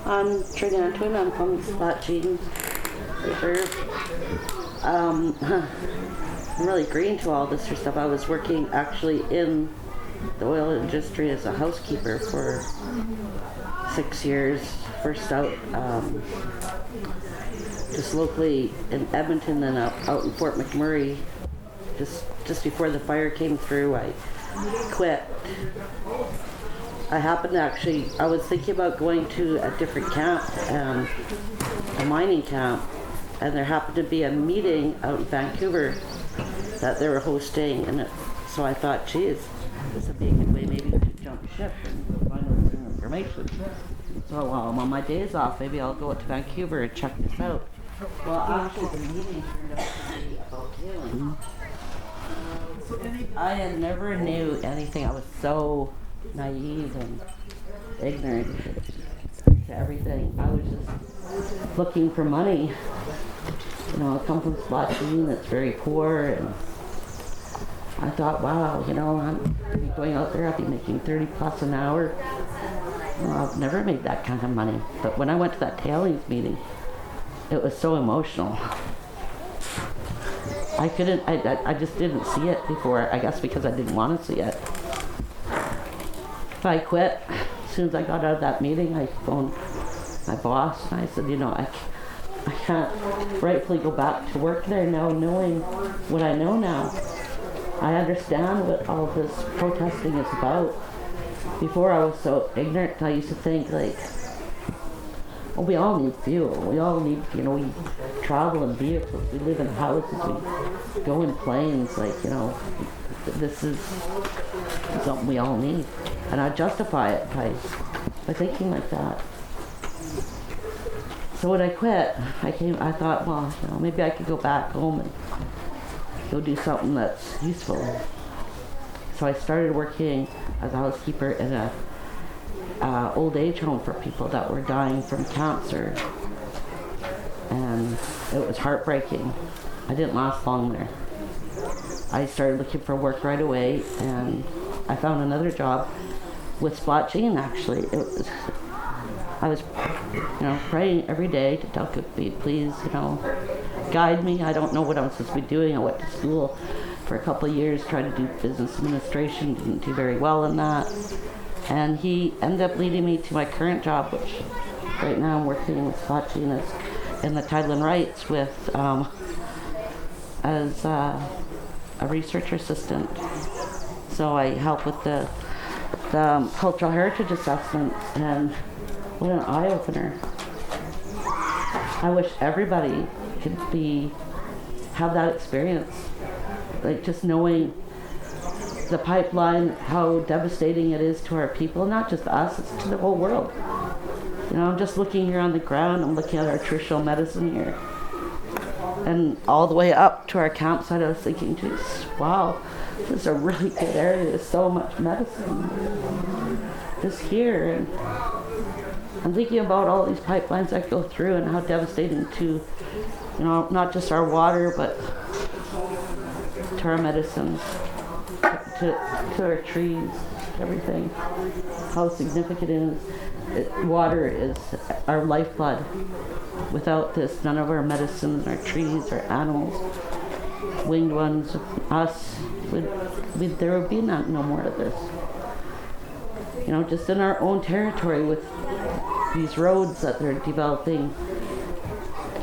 I'm Trina Antwin. I'm from Splatching Reserve. I'm really green to all this sort of stuff. I was working actually in the oil industry as a housekeeper for 6 years. First out just locally in Edmonton, then out in Fort McMurray. Just before the fire came through, I quit. I happened to I was thinking about going to a different camp, a mining camp, and there happened to be a meeting out in Vancouver that they were hosting, and so I thought, geez, this would be a good way maybe to jump ship and find out some information. So while I'm on my days off, maybe I'll go to Vancouver and check this out. Well, actually, the meeting turned out to be about healing. I had never knew anything. I was so naive and ignorant to everything. I was just looking for money. You know, I come from Splatching that's very poor, and I thought, wow, you know, I'm going out there, I'll be making 30 plus an hour. Well, I've never made that kind of money. But when I went to that tailings meeting, it was so emotional. I just didn't see it before, I guess because I didn't want to see it. I quit. As soon as I got out of that meeting, I phoned my boss and I said, you know, I can't rightfully go back to work there now knowing what I know now. I understand what all this protesting is about. Before I was so ignorant, I used to think like, well, we all need fuel. We all need, you know, we travel in vehicles. We live in houses. We go in planes. Like, you know, this is something we all need. And I justify it by thinking like that. So when I quit, I thought, well, you know, maybe I could go back home and go do something that's useful. So I started working as a housekeeper in a old age home for people that were dying from cancer, and it was heartbreaking. I didn't last long there. I started looking for work right away, and I found another job with Splatching. Actually, I was, you know, praying every day to tell God, please, you know, guide me. I don't know what I'm supposed to be doing. I went to school for a couple of years, tried to do business administration, didn't do very well in that. And he ended up leading me to my current job, which right now I'm working with Splatching in the title and rights with as a research assistant. So I help with the cultural heritage assessment, and what an eye-opener. I wish everybody could have that experience, like just knowing the pipeline, how devastating it is to our people, not just us, it's to the whole world. You know, I'm just looking here on the ground, I'm looking at our traditional medicine here. And all the way up to our campsite, I was thinking, geez, wow, this is a really good area, there's so much medicine just here. And I'm thinking about all these pipelines that go through and how devastating to, you know, not just our water, but to our medicines. To our trees, everything, how significant it is. Water is our lifeblood. Without this, none of our medicines, our trees, our animals, winged ones, us, there would be no more of this. You know, just in our own territory with these roads that they're developing,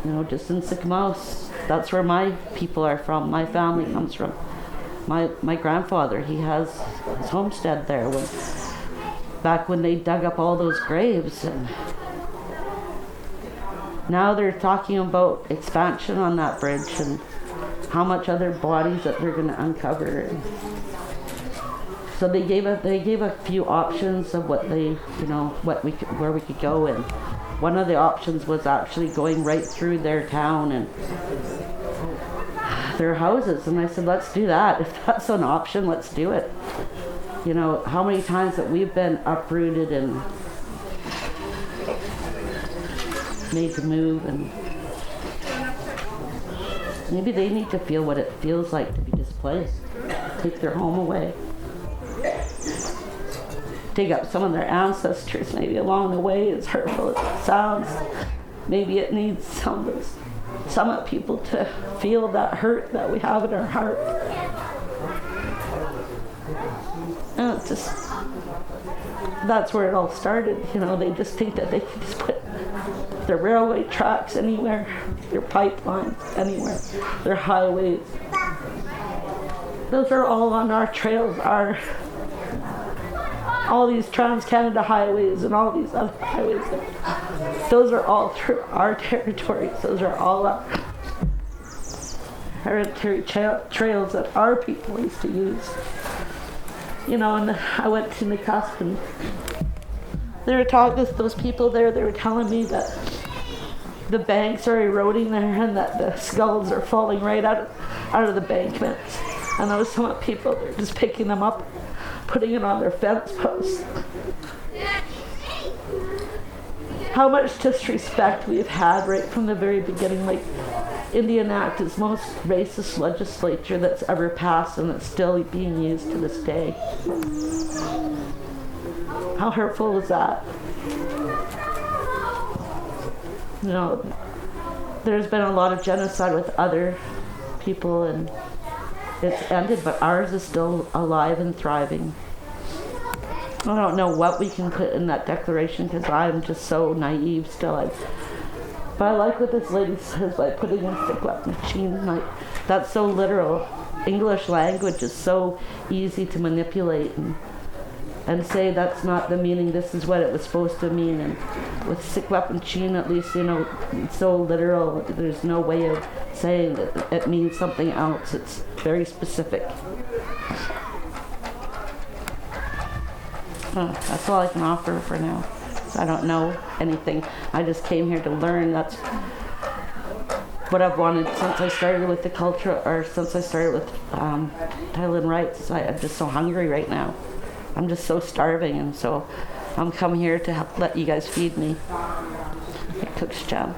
you know, just in Secwepemc, that's where my people are from, my family comes from. My grandfather, he has his homestead there back when they dug up all those graves, and now they're talking about expansion on that bridge and how much other bodies that they're going to uncover. And so they gave a few options of what they, you know, where we could go, and one of the options was actually going right through their town and their houses, and I said, let's do that. If that's an option, let's do it. You know, how many times that we've been uprooted and made to move, and maybe they need to feel what it feels like to be displaced, take their home away. dig up some of their ancestors, maybe along the way, as hurtful as it sounds. Maybe it needs some people to feel that hurt that we have in our heart. And it's just, that's where it all started. You know, they just think that they can just put their railway tracks anywhere, their pipelines anywhere, their highways. Those are all on our trails, all these Trans-Canada highways and all these other highways. Those are all through our territories. Those are all our hereditary trails that our people used to use. You know, and I went to Nicusp, and they were talking to those people there. They were telling me that the banks are eroding there and that the skulls are falling right out of the bankments. And there was some people, they're just picking them up, putting it on their fence posts. How much disrespect we've had right from the very beginning. Like, Indian Act is the most racist legislature that's ever passed, and it's still being used to this day. How hurtful was that? You know, there's been a lot of genocide with other people, and it's ended, but ours is still alive and thriving. I don't know what we can put in that declaration, because I'm just so naive still. But I like what this lady says by putting in Secwepemc. Like, that's so literal. English language is so easy to manipulate and say that's not the meaning, this is what it was supposed to mean. And with Secwepemc, at least, you know, it's so literal. There's no way of saying that it means something else. It's very specific. That's all I can offer for now. I don't know anything. I just came here to learn. That's what I've wanted since I started with the culture, or since I started with title and rights. I'm just so hungry right now. I'm just so starving, and so I'm come here to let you guys feed me. Like Cook's job.